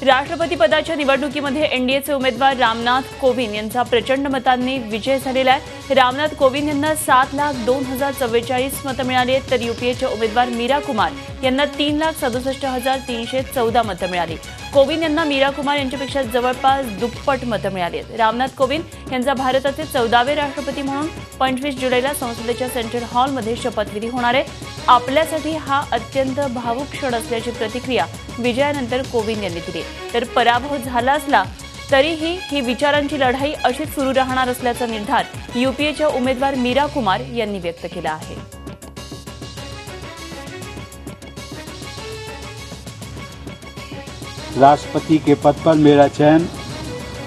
राष्ट्रपती पदाच्या निवडणुकीमध्ये एनडीएचे उमेदवार रामनाथ कोविंद यांचा प्रचंड मतांनी विजय झालेला आहे। रामनाथ कोविंद यांना 7,02,044 मतं मिळाली, तर यूपीएच्या उमेदवार मीरा कुमार यांना 3,67,314 मतं मिळाली। कोविंद यांना मीरा कुमार यांच्यापेक्षा जवळपास दुप्पट मतं मिळाली। रामनाथ कोविंद यांचा भारताचे 14वे राष्ट्रपती म्हणून 25 जुलैला संसदेच्या सेंट्रल हॉलमध्ये शपथविधी होणार आहे। आपल्यासाठी हा अत्यंत भावुक क्षण असल्याची प्रतिक्रिया विजयानंतर कोविंद यांनी दिली। तर पराभव झाला असला तरीही ही विचारांची लढाई अशीच सुरू राहणार असल्याचा निर्धार यूपीएच्या उमेदवार मीरा कुमार यांनी व्यक्त केला आहे। राष्ट्रपति के पद पर मेरा चयन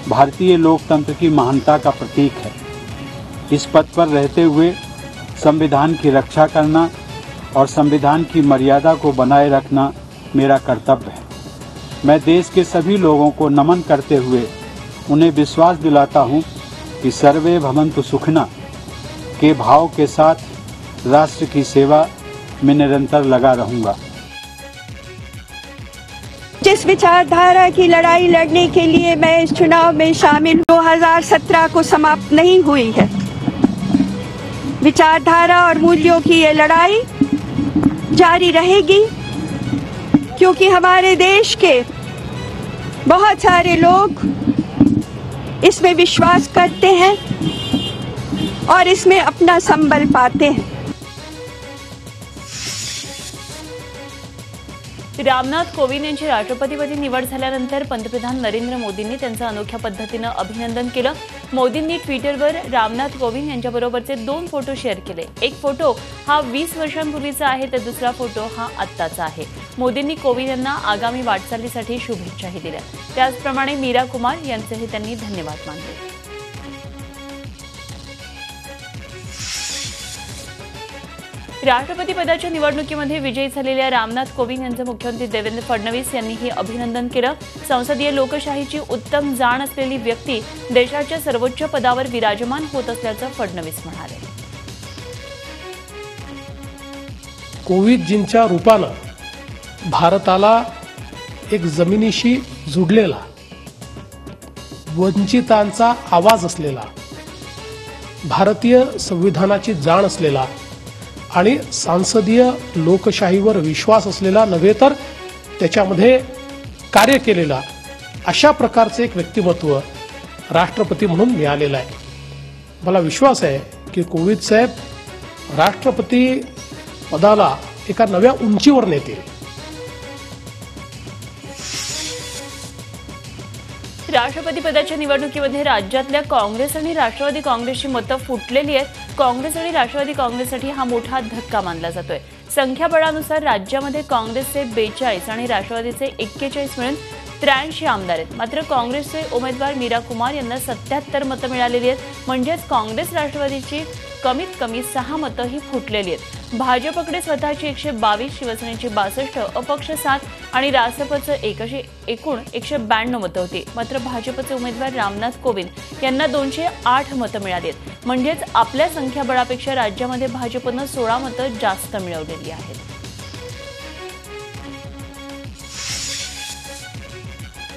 भारतीय लोकतंत्र की महानता का प्रतीक है। इस पद पर रहते हुए संविधान की रक्षा करना और संविधान की मर्यादा को बनाए रखना मेरा कर्तव्य है। मैं देश के सभी लोगों को नमन करते हुए उन्हें विश्वास दिलाता हूं कि सर्वे भवन्तु सुखिनः के भाव के साथ राष्ट्र की सेवा में निरंतर लगा रहूंगा। जिस विचारधारा की लड़ाई लड़ने के लिए मैं इस चुनाव में शामिल 2017 को समाप्त नहीं हुई है। विचारधारा और मूल्यों की ये लड़ाई जारी रहेगी, क्योंकि हमारे देश के बहुत सारे लोग इसमें विश्वास करते हैं और इसमें अपना संबल पाते हैं। रामनाथ कोविंद यांची राष्ट्रपतीपदी निवड झाल्यानंतर पंतप्रधान नरेंद्र मोदींनी त्यांचं अनोख्या पद्धतीने अभिनंदन केलं। मोदींनी ट्विटरवर रामनाथ कोविंद यांच्याबरोबरचे 2 फोटो शेअर केले। एक फोटो हा 20 वर्षांपूर्वीचा आहे, तर दुसरा फोटो हा आत्ताचा आहे। मोदींनी कोविंद यांना आगामी वाटचालीसाठी शुभेच्छाही दिल्या। त्याचप्रमाणे मीरा कुमार यांचेही त्यांनी धन्यवाद मानले। राष्ट्रपती पदाच्या निवडणुकीमध्ये विजयी झालेल्या रामनाथ कोविंद यांचे मुख्यमंत्री देवेंद्र फडणवीस यांनीही अभिनंदन केलं। संसदीय लोकशाहीची उत्तम जाण असलेली व्यक्ती देशाच्या सर्वोच्च पदावर विराजमान होत असल्याचं फडणवीस म्हणाले। कोविंदजींच्या रूपानं भारताला एक जमिनीशी जुडलेला, वंचितांचा आवाज असलेला, भारतीय संविधानाची जाण असलेला आणि सांसदीय लोकशाहीवर विश्वास असलेला नव्हे तर त्याच्यामध्ये कार्य केलेला अशा प्रकारचे एक व्यक्तिमत्व राष्ट्रपती म्हणून मिळालेलं आहे। मला विश्वास आहे की कोविंद साहेब राष्ट्रपती पदाला एका नव्या उंचीवर नेतील। राष्ट्रपती पदाच्या निवडणुकीमध्ये राज्यातल्या काँग्रेस आणि राष्ट्रवादी काँग्रेसची मतं फुटलेली आहेत। काँग्रेस आणि राष्ट्रवादी काँग्रेससाठी हा मोठा धक्का मानला जातोय। संख्याबळानुसार राज्यामध्ये काँग्रेसचे 42 आणि राष्ट्रवादीचे 41 मिळून 83 आमदार आहेत। मात्र काँग्रेसचे उमेदवार मीरा कुमार यांना 77 मतं मिळालेली आहेत, म्हणजेच काँग्रेस राष्ट्रवादीची कमीत कमी 6 मतं ही फुटलेली आहेत। भाजपकडे स्वतःची 122, शिवसेनेची 62, अपक्ष 7 आणि रासपचं 1 अशी एकूण 192 मतं होती। मात्र भाजपचे उमेदवार रामनाथ कोविंद यांना 208 मतं मिळाली आहेत, म्हणजेच आपल्या संख्याबळापेक्षा राज्यामध्ये भाजपनं 16 मतं जास्त मिळवलेली आहेत।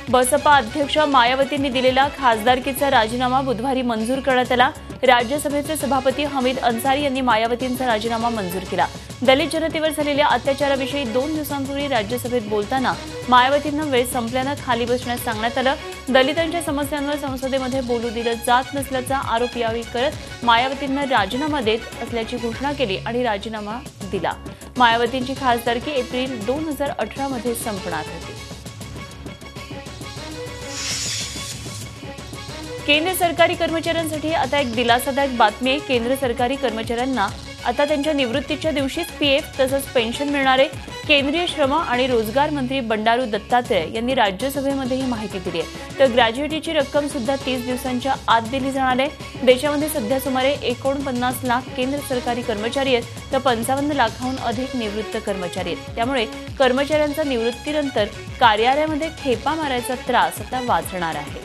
बसपा अध्यक्ष मायावतींनी दिलेला खासदारकीचा राजीनामा बुधवारी मंजूर करण्यात आला। राज्यसभेचे सभापती हमीद अन्सारी यांनी मायावतींचा राजीनामा मंजूर केला। दलित जनतेवर झालेल्या अत्याचाराविषयी 2 दिवसांपूर्वी राज्यसभेत बोलताना मायावतींना वेळ संपल्यानं खाली बसण्यास सांगण्यात आलं। दलितांच्या समस्यांवर संसदेमध्ये बोलू दिलं जात नसल्याचा आरोप यावेळी करत मायावतींना राजीनामा देत असल्याची घोषणा केली आणि राजीनामा दिला। मायावतींची खासदारकी एप्रिल 2018 मध्ये संपणार होती। केंद्र सरकारी कर्मचाऱ्यांसाठी आता एक दिलासादायक बातमी आहे। केंद्र सरकारी कर्मचाऱ्यांना आता त्यांच्या निवृत्तीच्या दिवशीच पीएफ तसंच पेन्शन मिळणार आहे। केंद्रीय श्रम आणि रोजगार मंत्री बंडारू दत्तात्रय यांनी राज्यसभेमध्ये ही माहिती दिली आहे। तर ग्रॅज्युएटीची रक्कम सुद्धा 30 दिवसांच्या आत दिली जाणार आहे। देशामध्ये सध्या सुमारे 49 लाख केंद्र सरकारी कर्मचारी आहेत, तर 55 लाखाहून अधिक निवृत्त कर्मचारी आहेत। त्यामुळे कर्मचाऱ्यांचा निवृत्तीनंतर कार्यालयामध्ये खेपा मारायचा त्रास आता वाचणार आहे।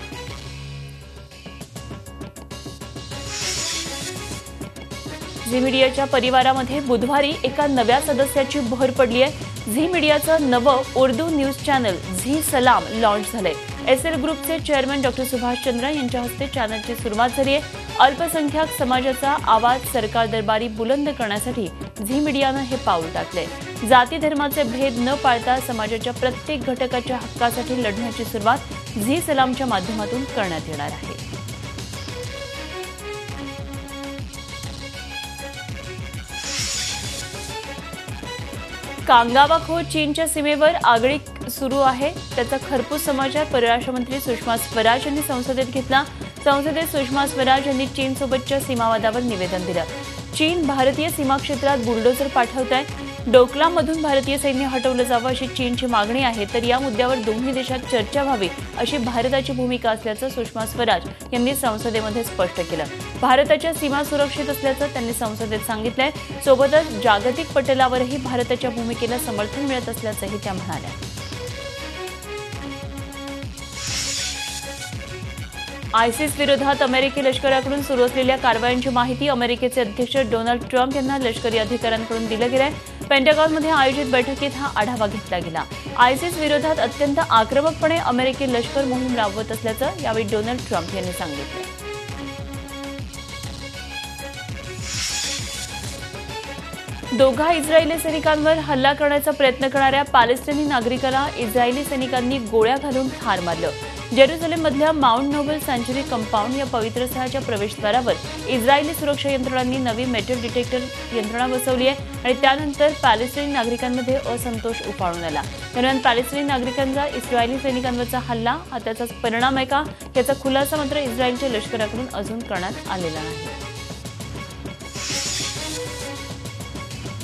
झी मीडियाच्या परिवारामध्ये बुधवारी एका नव्या सदस्याची भर पडली आहे। झी मीडियाचं नवं उर्दू न्यूज चॅनल झी सलाम लॉन्च झालंय. एसएल ग्रुपचे चेअरमन डॉक्टर सुभाष चंद्र यांच्या हस्ते चॅनलची सुरुवात झाली आहे. अल्पसंख्याक समाजाचा आवाज सरकार दरबारी बुलंद करण्यासाठी झी मीडियानं हे पाऊल टाकले. जाती धर्माचे भेद न पाळता समाजाच्या प्रत्येक घटकाच्या हक्कासाठी लढण्याची सुरुवात झी सलामच्या माध्यमातून करण्यात येणार आहे. कांगावा चीनच्या सीमेवर आगळीक सुरू आहे. त्याचा खरपूस समाचार परराष्ट्र मंत्री सुषमा स्वराज यांनी संसदेत घेतला. संसदेत सुषमा स्वराज यांनी चीनसोबतच्या सीमावादावर निवेदन दिलं. चीन भारतीय सीमा क्षेत्रात बुलडोझर पाठवत आहे. डोकलाममधून भारतीय सैन्य हटवलं जावं अशी चीनची मागणी आहे. तर या मुद्द्यावर दोन्ही देशात चर्चा व्हावी अशी भारताची भूमिका असल्याचं सुषमा स्वराज यांनी संसदेमध्ये स्पष्ट केलं. भारताच्या सीमा सुरक्षित असल्याचं त्यांनी संसदेत सांगितलंय. सोबतच जागतिक पटलावरही भारताच्या भूमिकेला समर्थन मिळत असल्याचंही त्या म्हणाल्या. आयसिस विरोधात अमेरिकी लष्कराकडून सुरू असलेल्या कारवायांची माहिती अमेरिकेचे अध्यक्ष डोनाल्ड ट्रम्प यांना लष्करी अधिकाऱ्यांकडून दिलं गेलंय. पेंटागॉनमध्ये आयोजित बैठकीत हा आढावा घेतला गेला. आयसिस विरोधात अत्यंत आक्रमकपणे अमेरिकी लष्कर मोहीम राबवत असल्याचं यावेळी डोनाल्ड ट्रम्प यांनी सांगितलं. दोघा इस्रायली सैनिकांवर हल्ला करण्याचा प्रयत्न करणाऱ्या पॅलेस्टिनी नागरिकाला इस्रायली सैनिकांनी गोळ्या घालून ठार मारलं. जेरुसलेममधल्या माउंट नोबल सँच्युरी कंपाऊंड या पवित्र स्थळाच्या प्रवेशद्वारावर इस्रायली सुरक्षा यंत्रणांनी नवी मेटल डिटेक्टर यंत्रणा बसवली आहे आणि त्यानंतर पॅलेस्टिनी नागरिकांमध्ये असंतोष उफाळून आला. दरम्यान पॅलेस्टिनी नागरिकांचा इस्रायली सैनिकांवरचा हल्ला हा त्याचाच परिणाम आहे का याचा खुलासा मात्र इस्रायलच्या लष्कराकडून अजून करण्यात आलेला नाही.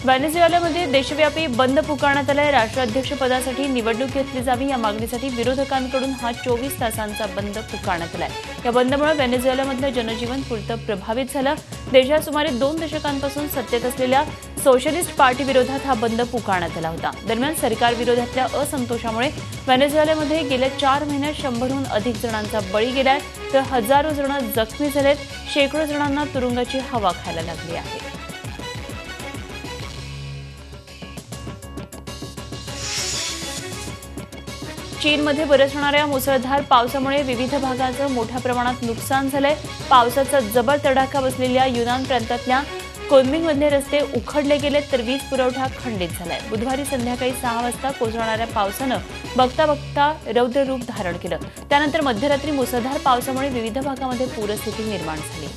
व्हेनेझुएलामध्ये देशव्यापी बंद पुकारण्यात आलाय. राष्ट्राध्यक्षपदासाठी निवडणूक घेतली जावी या मागणीसाठी विरोधकांकडून हा 24 तासांचा बंद पुकारण्यात आलाय. या बंदमुळे व्हेनेझुएलामधलं जनजीवन पुरतं प्रभावित झालं. देशात सुमारे 2 दशकांपासून सत्तेत असलेल्या सोशलिस्ट पार्टी विरोधात हा बंद पुकारण्यात आला होता. दरम्यान सरकार विरोधातल्या असंतोषामुळे व्हेनेझुएलामध्ये गेल्या 4 महिन्यात 100हून अधिक जणांचा बळी गेलाय तर हजारो जण जखमी झालेत. शेकडो जणांना तुरुंगाची हवा खायला लागली आहे. चीनमध्ये बरसणाऱ्या मुसळधार पावसामुळे विविध भागाचं मोठ्या प्रमाणात नुकसान झालंय. पावसाचा जबर तडाखा बसलेल्या युनान प्रांतातल्या कोन्मिंगमधले रस्ते उखडले गेलेत तर वीज पुरवठा खंडित झालाय. बुधवारी संध्याकाळी 6 वाजता कोसळणाऱ्या पावसानं बघता बघता रौद्र रूप धारण केलं. त्यानंतर मध्यरात्री मुसळधार पावसामुळे विविध भागामध्ये पूरस्थिती निर्माण झाली.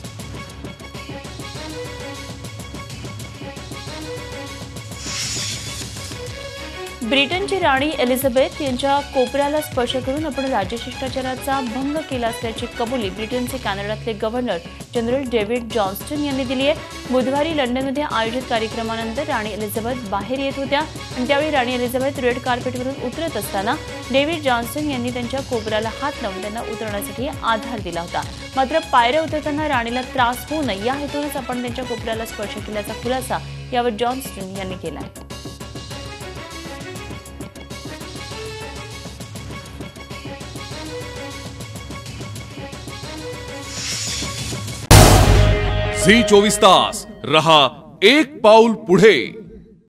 ब्रिटनची राणी एलिझाबेथ यांच्या कोपऱ्याला स्पर्श करून आपण राजशिष्टाचाराचा भंग केला असल्याची कबुली ब्रिटनचे कॅनडातले गव्हर्नर जनरल डेव्हिड जॉन्स्टन यांनी दिली आहे. बुधवारी लंडनमध्ये आयोजित कार्यक्रमानंतर राणी एलिझाबेथ बाहेर येत होत्या आणि त्यावेळी राणी एलिझाबेथ रेड कार्पेटवरून उतरत असताना डेव्हिड जॉन्स्टन यांनी त्यांच्या कोपऱ्याला हात लावून त्यांना उतरण्यासाठी आधार दिला होता. मात्र पायऱ्या उतरताना राणीला त्रास होऊ नये या हेतूनच आपण त्यांच्या कोपऱ्याला स्पर्श केल्याचा खुलासा यावर जॉन्स्टन यांनी केला आहे. झी 24 तास रहा एक पाऊल पुढे.